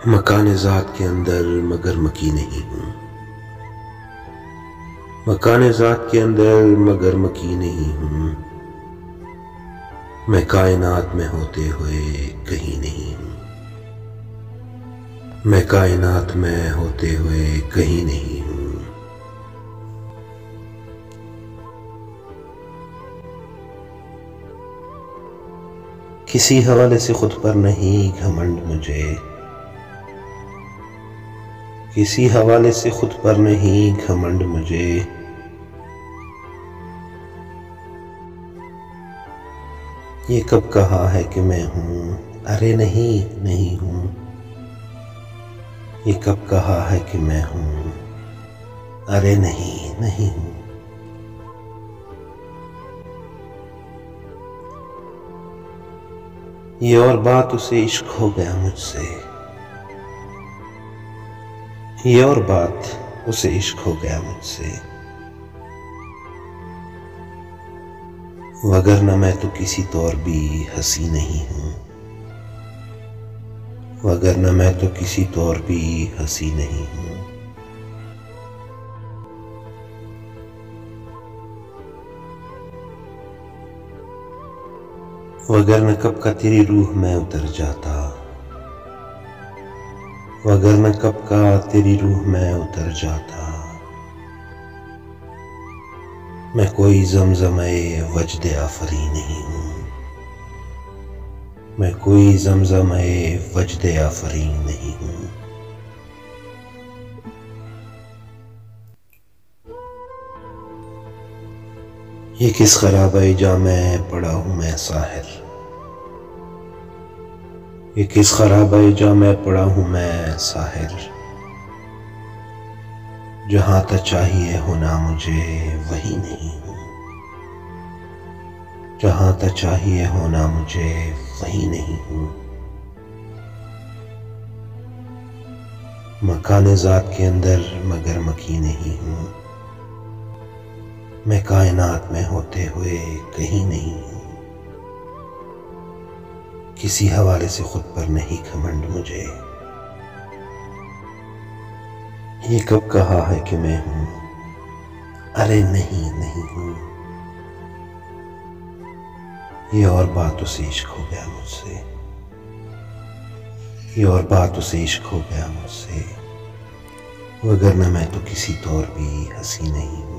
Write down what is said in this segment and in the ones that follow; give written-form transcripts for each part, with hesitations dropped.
मकान ज़ात के अंदर मगर मकी नहीं हूँ। मकान ज़ात के अंदर मगर मकी नहीं हूँ। मैं कायनात में होते हुए कहीं नहीं हूँ। मैं कायनात में होते हुए कहीं नहीं हूँ। किसी हवाले से खुद पर नहीं घमंड मुझे, किसी हवाले से खुद पर नहीं घमंड मुझे। ये कब कहा है कि मैं हूँ, अरे नहीं नहीं हूँ। ये कब कहा है कि मैं हूँ, अरे नहीं नहीं हूँ। ये और बात उसे इश्क हो गया मुझसे, ये और बात उसे इश्क हो गया मुझसे। वगरना मैं तो किसी तौर भी हंसी नहीं हूँ। वगरना मैं तो किसी तौर भी हंसी नहीं हूँ। वगरना कब का तेरी रूह में उतर जाता, वगरना कब का तेरी रूह में उतर जाता। मैं कोई ज़मज़मे वजद आफरी नहीं हूँ। मैं कोई ज़मज़मे वजद आफरी नहीं हूँ। ये किस खराबे जा में पड़ा हूँ मैं साहिल। ये किस खराबे जा में पड़ा हूँ मैं साहिल। जहाँ तक चाहिए होना मुझे वही नहीं हूँ। जहाँ तक चाहिए होना मुझे वही नहीं हूँ। मकान ज़ात के अंदर मगर मकी नहीं हूँ। मैं कायनात में होते हुए कहीं नहीं हूँ। किसी हवाले से खुद पर नहीं घमंड मुझे। ये कब कहा है कि मैं हूँ, अरे नहीं नहीं हूँ। ये और बात उसे इश्क हो गया मुझसे, ये और बात उसे इश्क हो गया मुझसे। वगरना मैं तो किसी तौर भी हंसी नहीं हूँ।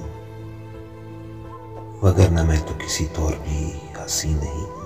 वगरना मैं तो किसी तौर भी हंसी नहीं हूँ।